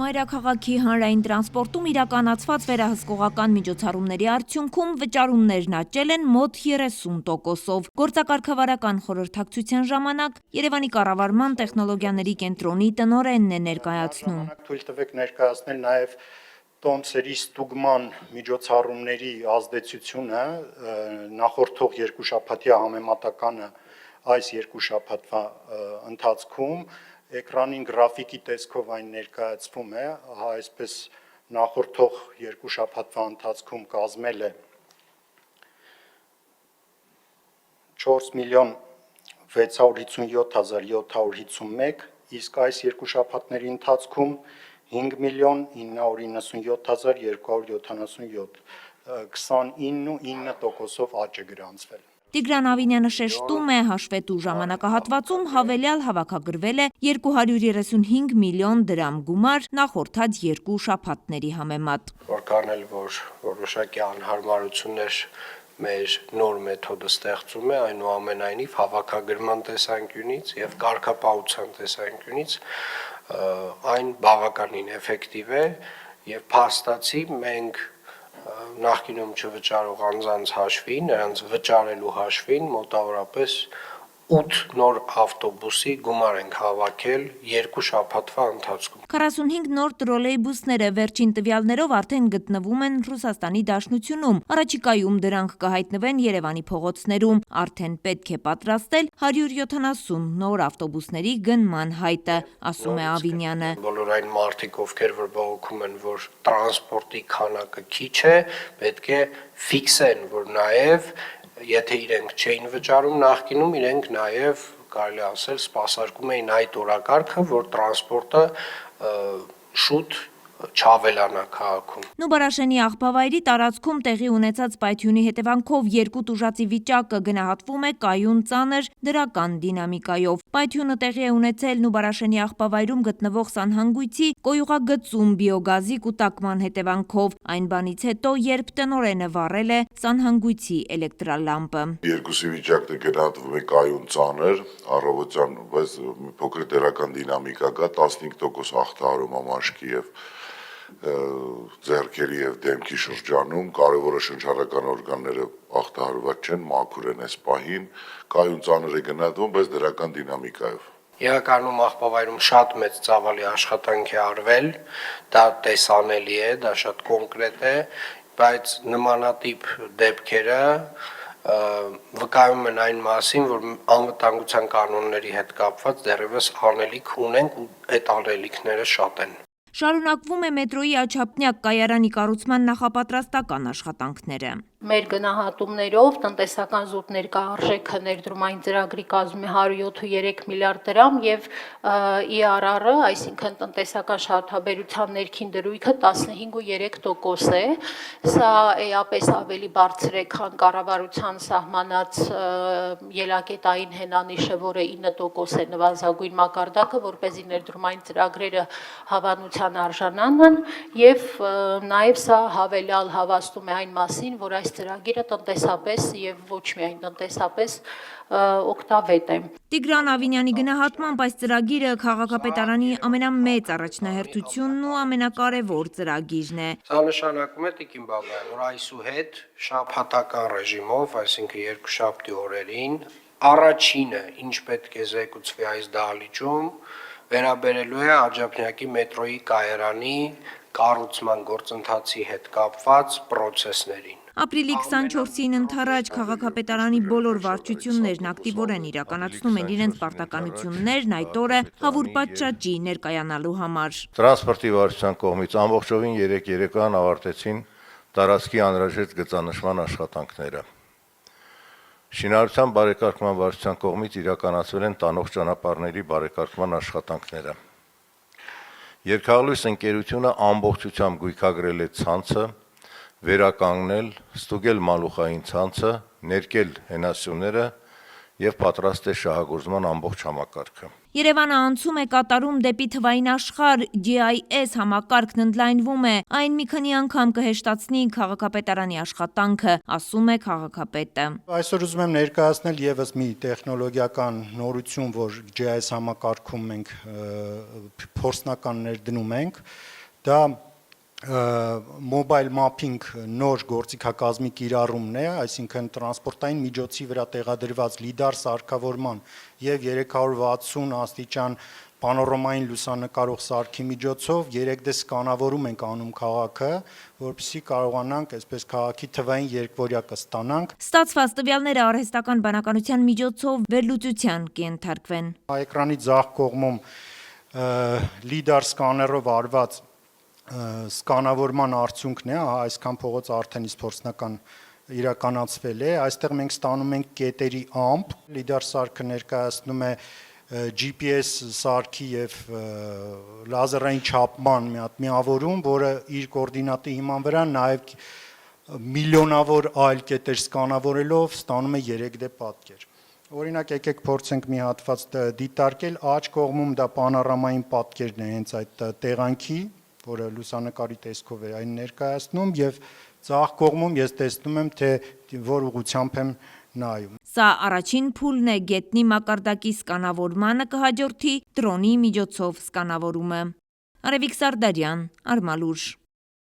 Մայրաքաղաքի հանրային տրանսպորտում իրականացված վերահսկողական միջոցառումների արդյունքում վճարումներն աճել են մոտ 30%-ով։ Գործակարգավարական խորհրդակցության ժամանակ Երևանի կառավարման տեխնոլոգիաների կենտրոնի տնօրենն է ներկայացնում։ Թույլ տվեք ներկայացնել նաև տոմսերի ստուգման միջոցառումների ազդեցությունը նախորդող երկու շաբաթյա համեմատականը այս երկու շաբաթվա ընթացքում էկրանին գրաֆիկի տեսքով այն ներկայացվում է, այսպես նախորդող երկու շաբաթվա ընթացքում կազմել է 4 միլիոն 657,751, իսկ այս երկու շաբաթների ընթացքում 5 միլիոն 997,277, 29.9%-ով աճ է գրանցվել։ Տիգրան Ավինյանը շեշտում է, հաշվետու ժամանակահատվածում հավելյալ հավաքագրվել է 235 միլիոն դրամ գումար նախորդած երկու շաբաթների համեմատ։ Որքան էլ որ որոշակի անհարմարություններ մեր նոր մեթոդը ստեղծում է, այնուամենայնիվ հավաքագրման տեսանկյունից եւ կարգապահության տեսանկյունից այն բավականին էֆեկտիվ է եւ փաստացի մենք նախկինում չվճարող անձանց հաշվին, նրանց վճարելու հաշվին մոտավորապես 8 նոր ավտոբուսի գումար ենք հավաքել երկու շաբաթվա ընթացքում։ 45 նոր տրոլեյբուսները վերջին տվյալներով արդեն գտնվում են Ռուսաստանի Դաշնությունում։ Առաջիկայում դրանք կհայտնվեն Երևանի փողոցներում։ Արդեն պետք է պատրաստել 170 նոր ավտոբուսների գնման հայտը, ասում է Ավինյանը։ Բոլոր այն մարդիկ, ովքեր որ բողոքում են, որ տրանսպորտի քանակը քիչ է, պետք է ֆիքսեն, որ նաև եթե իրենք չէին վճարում նախկինում, իրենք նաև կարելի ասել սպասարկում էին այդ օրակարգը, որ տրանսպորտը շուտ չավելանա քաղաքում։ Նուբարաշենի աղբավայրի տարածքում տեղի ունեցած պայթյունի հետևանքով երկու տուժածի վիճակը գնահատվում է կայուն ծանր դրական դինամիկայով։ Պայթյունը տեղի է ունեցել Նուբարաշենի աղբավայրում գտնվող սանհանգույցի կոյուղագծում բիոգազի կուտակման հետևանքով, այն բանից հետո, երբ տնօրենը վառել է սանհանգույցի էլեկտրալամպը։ Երկուսի վիճակն գնահատվում է կայուն ծանր, առավոտյան բայց փոքր դրական դինամիկա կա, 15% ախտահարում ամաշկի եւ ձեռքերի եւ դեմքի շրջանում, կարևորը շնչառական օրգանները ախտահարված չեն, մաքուր են այս պահին, կայուն ծանր է գնահատվում, բայց դրական դինամիկայով։ Իրականում աղբավայրում շատ մեծ ծավալի աշխատանք է արվել, դա տեսանելի է, դա շատ կոնկրետ է, բայց նմանատիպ դեպքերը վկայում են այն մասին, որ անվտանգության կանոնների հետ կապված դեռևս անելիք ունենք ու այդ անելիքները շատ են։ Շարունակվում է մետրոյի աչափնյակ կայարանի կառուցման նախապատրաստական աշխատանքները։ Մեր գնահատումներով տնտեսական զուտ ներկայարժեքը ներդրումային ծրագրի կազմում է 107.3 միլիարդ դրամ եւ IRR-ը, այսինքն տնտեսական շահութաբերության ներքին դրույթը 15.3% է։ Սա էապես ավելի բարձր է, քան կառավարության սահմանած ելակետային հենանիշը, որը 9% է նվազագույն մակարդակը, որպեսզի ներդրումային ծրագրերը հավանության արժանանան եւ նաեւ սա հավելյալ հավաստում է այն մասին, որ այս ծրագիրը տնտեսապես եւ ոչ միայն տնտեսապես օգտավետ է։ Տիգրան Ավինյանի գնահատմամբ այս ծրագիրը քաղաքապետարանի ամենամեծ առաջնահերթությունն ու ամենակարևոր ծրագիրն է։ Սա նշանակում է Տիկին Բաբայան, որ այսուհետ շաբաթական ռեժիմով, այսինքն երկուշաբթի օրերին, առաջինը, ինչ պետք է զեկուցվի այս դահլիճում, վերաբերելու է Աջափնյակի մետրոյի կայարանի կառուցման գործընթացի հետ կապված պրոցեսներին։ Ապրիլի 24-ին ընդառաջ քաղաքապետարանի բոլոր վարչություններն ակտիվորեն իրականացնում են իրենց պարտականություններն այդ օրը հավուր պատշաճի ներկայանալու համար։ Տրանսպորտի վարչության կողմից ամբողջովին 3 երեկոյան ավարտեցին տարածքի անհրաժեշտ գծանշման աշխատանքները։ Շինարարության բարեկարգման վարչության կողմից իրականացվել են տանող ճանապարհների բարեկարգման աշխատանքները։ Երկհաղլույս ընկերությունը ամբողջությամբ գույքագրել է ցանցը, վերականգնել, ստուգել մալուխային ցանցը, ներկել հենասյուները եւ պատրաստ է շահագործման ամբողջ համակարգը։ Երևանը անցում է կատարում դեպի թվային աշխարհ, GIS համակարգն ընդլայնվում է, այն մի քանի անգամ կհեշտացնի քաղաքապետարանի աշխատանքը, ասում է քաղաքապետը։ Այսօր ուզում եմ ներկայացնել եւս մի տեխնոլոգիական նորություն, որ GIS համակարգում մենք փորձնական ներդնում ենք, դա mobile mapping նոր գործիքակազմի կիրառումն է, այսինքն տրանսպորտային միջոցի վրա տեղադրված լիդար սարքավորման եւ 360 աստիճան պանորամային լուսանկարող սարքի միջոցով 3D սկանավորում ենք անում քաղաքը, որպեսզի կարողանանք այսպես քաղաքի թվային երկվորյակը ստանանք։ Ստացված տվյալները արհեստական բանականության միջոցով վերլուծության կենթարկվեն։ Էկրանի ձախ կողմում լիդար սկաներով արված սկանավորման արդյունքն է, այսքան փողոց արդեն իսկ փորձնական իրականացվել է, այստեղ մենք ստանում ենք կետերի ամպ, լիդար սարքը ներկայացնում է GPS սարքի եւ լազերային չափման մի հատ միավորում, որը իր կոորդինատի հիման վրա նաեւ միլիոնավոր այլ կետեր սկանավորելով ստանում է 3D պատկեր։ Օրինակ եկեք փորձենք մի հատված դիտարկել, աջ կողմում դա պանորամային պատկերն է հենց այդ տեղանքի, որը լուսանկարի տեսքով է այն ներկայացնում եւ ձախ կողմում ես տեսնում եմ թե որ ուղղությամբ եմ նայում։ Սա առաջին փուլն է գետնի մակարդակի սկանավորմանը կհաջորդի դրոնի միջոցով սկանավորումը։ Արևիկ Սարդարյան, Արմալուր։